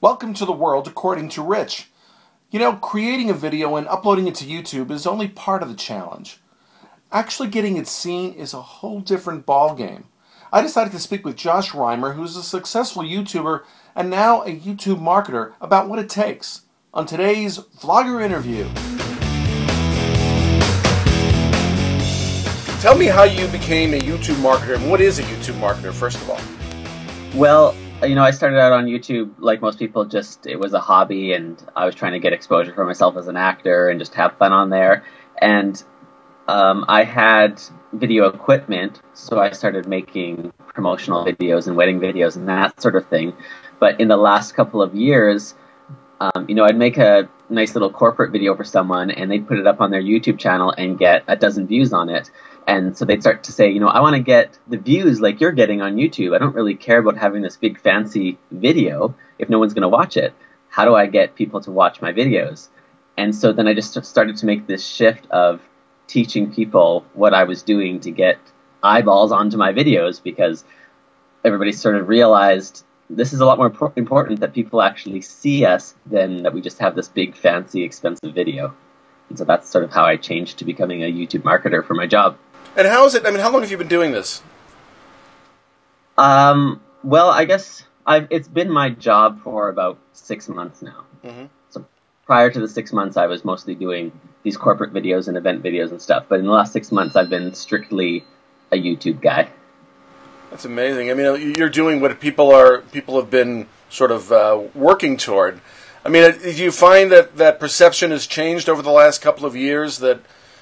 Welcome to the world according to Rich. You know, creating a video and uploading it to YouTube is only part of the challenge. Actually getting it seen is a whole different ballgame. I decided to speak with Josh Reimer, who's a successful YouTuber and now a YouTube marketer, about what it takes on today's Vlogger Interview. Tell me how you became a YouTube marketer, and what is a YouTube marketer, first of all? Well, you know, I started out on YouTube like most people, it was a hobby, and I was trying to get exposure for myself as an actor and just have fun on there. And I had video equipment, so I started making promotional videos and wedding videos and that sort of thing. But in the last couple of years, you know, I'd make a nice little corporate video for someone, and they'd put it up on their YouTube channel and get a dozen views on it. And so they'd start to say, you know, I want to get the views like you're getting on YouTube. I don't really care about having this big fancy video if no one's going to watch it. How do I get people to watch my videos? And so then I just started to make this shift of teaching people what I was doing to get eyeballs onto my videos, because everybody sort of realized this is a lot more important that people actually see us than that we just have this big, fancy, expensive video. And so that's sort of how I changed to becoming a YouTube marketer for my job. And how is it, I mean, how long have you been doing this? Well, I guess it's been my job for about 6 months now. Mm-hmm. So prior to the 6 months, I was mostly doing these corporate videos and event videos and stuff. But in the last 6 months, I've been strictly a YouTube guy. That's amazing. I mean, you're doing what people have been sort of working toward. I mean, do you find that perception has changed over the last couple of years? That,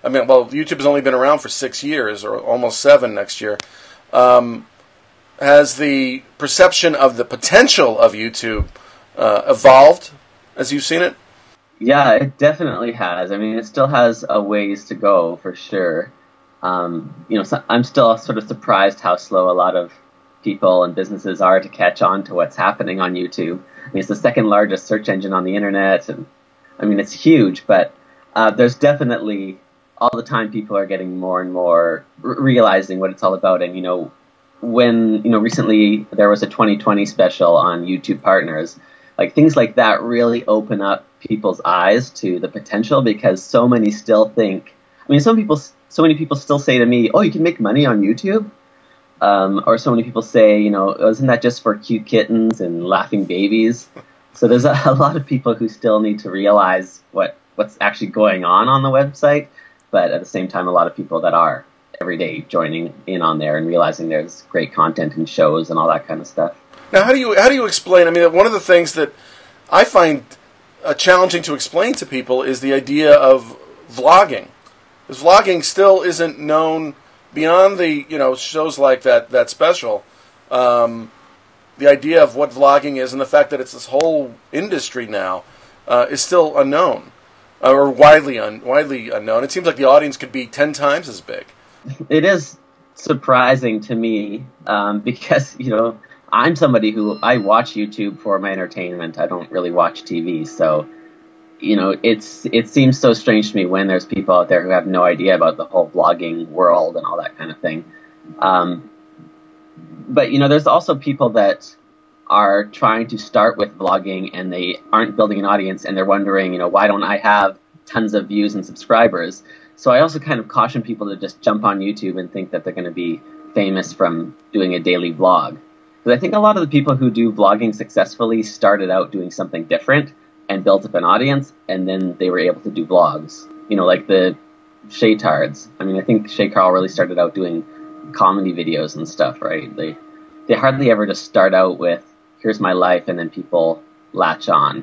I mean, well, YouTube has only been around for 6 years, or almost 7 next year. Has the perception of the potential of YouTube evolved as you've seen it? Yeah, it definitely has. I mean, it still has a ways to go, for sure. You know, so I'm still sort of surprised how slow a lot of people and businesses are to catch on to what's happening on YouTube. I mean, it's the second largest search engine on the internet, and I mean, it's huge, but there's definitely, all the time, people are getting more and more realizing what it's all about. And, you know, when, you know, recently there was a 2020 special on YouTube Partners, like things like that really open up people's eyes to the potential, because so many still think, I mean, so many people still say to me, oh, you can make money on YouTube? Or so many people say, you know, isn't that just for cute kittens and laughing babies? So there's a lot of people who still need to realize what's actually going on the website. But at the same time, a lot of people that are every day joining in on there and realizing there's great content and shows and all that kind of stuff. Now, how do you explain? I mean, one of the things that I find challenging to explain to people is the idea of vlogging. Because vlogging still isn't known beyond the, you know, shows like that special. The idea of what vlogging is and the fact that it's this whole industry now is still unknown. Or widely unknown. It seems like the audience could be 10 times as big. It is surprising to me because, you know, I'm somebody who, I watch YouTube for my entertainment. I don't really watch TV, so, you know, it seems so strange to me when there's people out there who have no idea about the whole vlogging world and all that kind of thing. But, you know, there's also people that are trying to start with vlogging and they aren't building an audience, and they're wondering, you know, why don't I have tons of views and subscribers? So I also kind of caution people to just jump on YouTube and think that they're going to be famous from doing a daily vlog. Because I think a lot of the people who do vlogging successfully started out doing something different and built up an audience, and then they were able to do vlogs. You know, like the Shaytards. I mean, I think Shay Carl really started out doing comedy videos and stuff, right? They hardly ever just start out with, here's my life, and then people latch on.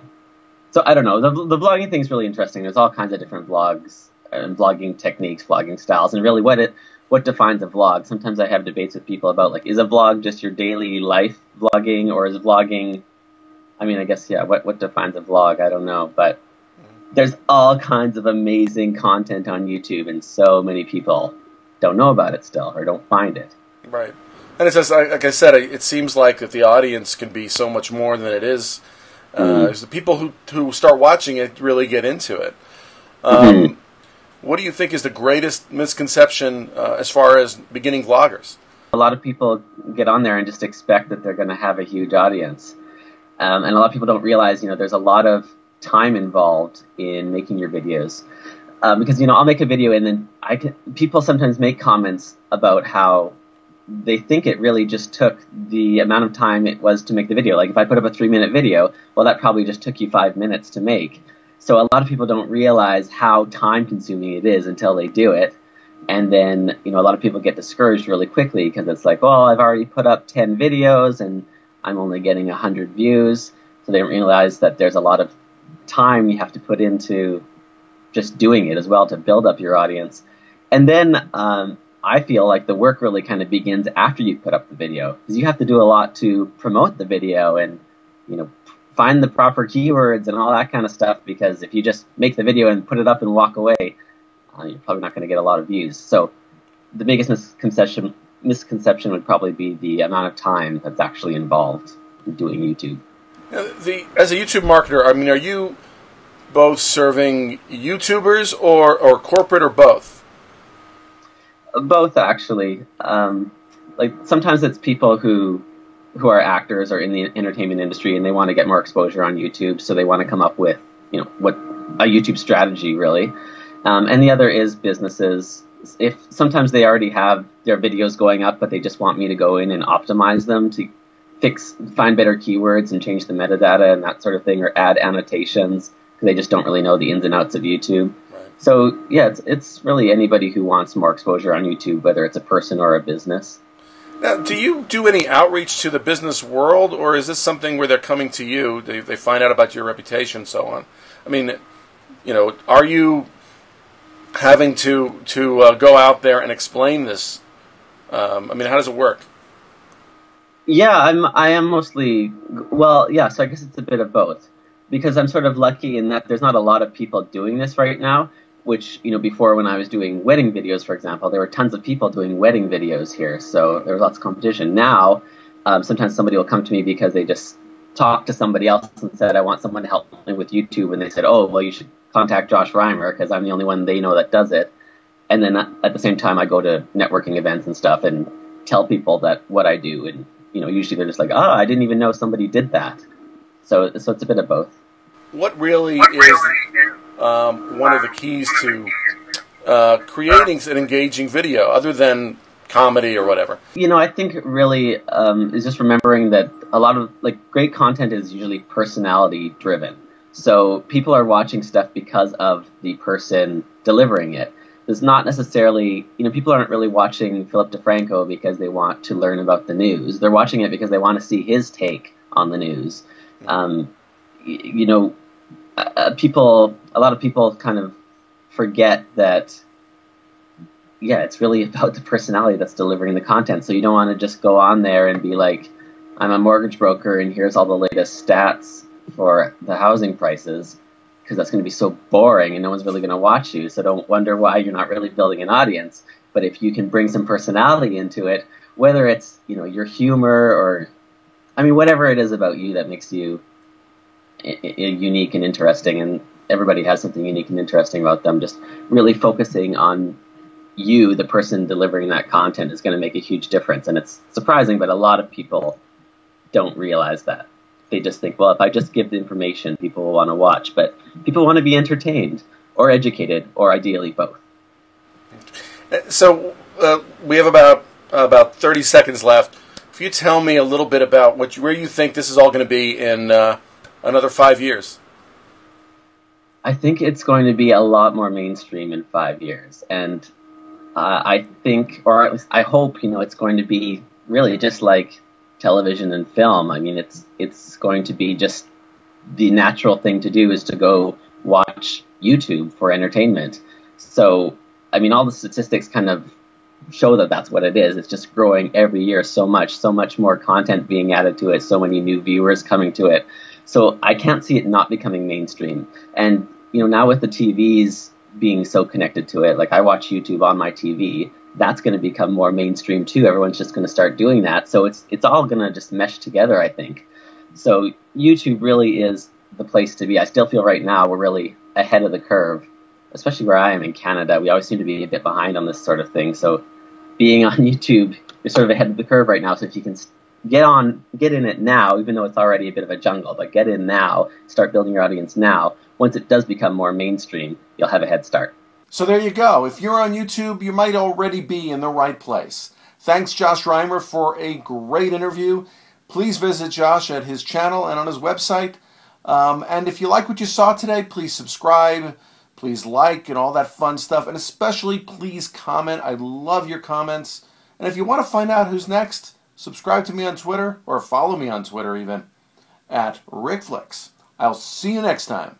So I don't know. The vlogging thing is really interesting. There's all kinds of different vlogs and vlogging techniques, vlogging styles, and really what defines a vlog. Sometimes I have debates with people about, like, is a vlog just your daily life vlogging, or is vlogging, I mean, I guess, yeah, what defines a vlog? I don't know. But there's all kinds of amazing content on YouTube, and so many people don't know about it still, or don't find it. Right. And it's just, like I said, it seems like that the audience can be so much more than it is. The people who start watching it really get into it. What do you think is the greatest misconception as far as beginning vloggers? A lot of people get on there and just expect that they're going to have a huge audience. And a lot of people don't realize, there's a lot of time involved in making your videos. Because, I'll make a video and then people sometimes make comments about how they think it really just took the amount of time it was to make the video. Like if I put up a 3-minute video, well, that probably just took you 5 minutes to make. So a lot of people don't realize how time consuming it is until they do it. And then, a lot of people get discouraged really quickly because it's like, well, I've already put up 10 videos and I'm only getting 100 views. So they don't realize that there's a lot of time you have to put into just doing it as well to build up your audience. And then I feel like the work really kind of begins after you put up the video, because you have to do a lot to promote the video and, find the proper keywords and all that kind of stuff, because if you just make the video and put it up and walk away, you're probably not going to get a lot of views. So the biggest misconception would probably be the amount of time that's actually involved in doing YouTube. As a YouTube marketer, are you both serving YouTubers or corporate, or both? Both, actually. Like sometimes it's people who are actors or in the entertainment industry and they want to get more exposure on YouTube, so they want to come up with what a YouTube strategy really. And the other is businesses. If sometimes they already have their videos going up, but they just want me to go in and optimize them to find better keywords and change the metadata and that sort of thing, or add annotations because they just don't really know the ins and outs of YouTube. Right. So yeah, it's really anybody who wants more exposure on YouTube, whether it's a person or a business. Now, do you do any outreach to the business world, or is this something where they're coming to you, they find out about your reputation and so on? Are you having to go out there and explain this? How does it work? Yeah, I am mostly, well, yeah, so I guess it's a bit of both, because I'm sort of lucky in that there's not a lot of people doing this right now, which, before when I was doing wedding videos, for example, there were tons of people doing wedding videos here, so there was lots of competition. Now, sometimes somebody will come to me because they just talked to somebody else and said, I want someone to help me with YouTube, and they said, oh, well, you should contact Josh Reimer because I'm the only one they know that does it. And then at the same time, I go to networking events and stuff and tell people that what I do, and usually they're just like, I didn't even know somebody did that. So it's a bit of both. What really is one of the keys to creating an engaging video, other than comedy or whatever? I think it really is just remembering that a lot of great content is usually personality driven. So people are watching stuff because of the person delivering it. It's not necessarily, people aren't really watching Philip DeFranco because they want to learn about the news. They're watching it because they want to see his take on the news. A lot of people kind of forget that, yeah, it's really about the personality that's delivering the content. So you don't want to just go on there and be like, I'm a mortgage broker and here's all the latest stats for the housing prices, because that's going to be so boring and no one's really going to watch you. So don't wonder why you're not really building an audience. But if you can bring some personality into it, whether it's, your humor or, whatever it is about you that makes you unique and interesting, and everybody has something unique and interesting about them, just really focusing on you, the person delivering that content, is going to make a huge difference. And it's surprising, but a lot of people don't realize that. They just think, well, if I just give the information, people will want to watch. But people want to be entertained or educated, or ideally both. So we have about 30 seconds left. If you tell me a little bit about where you think this is all going to be in another 5 years. I think it's going to be a lot more mainstream in 5 years. And I think, or at least I hope, it's going to be really just like television and film. It's going to be just the natural thing to do is to go watch YouTube for entertainment. So, all the statistics kind of show that that's what it is. It's just growing every year so much more content being added to it, so many new viewers coming to it. So I can't see it not becoming mainstream. And, now with the TVs being so connected to it, like I watch YouTube on my TV, that's going to become more mainstream too. Everyone's just going to start doing that. So it's all going to just mesh together, I think. So YouTube really is the place to be. I still feel right now we're really ahead of the curve, especially where I am in Canada. We always seem to be a bit behind on this sort of thing. So being on YouTube, you're sort of ahead of the curve right now. So if you can get in it now, even though it's already a bit of a jungle, but get in now, start building your audience now. Once it does become more mainstream, you'll have a head start. So there you go. If you're on YouTube, you might already be in the right place. Thanks, Josh Reimer, for a great interview. Please visit Josh at his channel and on his website. And if you like what you saw today, please subscribe, please like, and all that fun stuff. And especially, please comment. I love your comments. And if you want to find out who's next, subscribe to me on Twitter, or follow me on Twitter even, at RickFlix. I'll see you next time.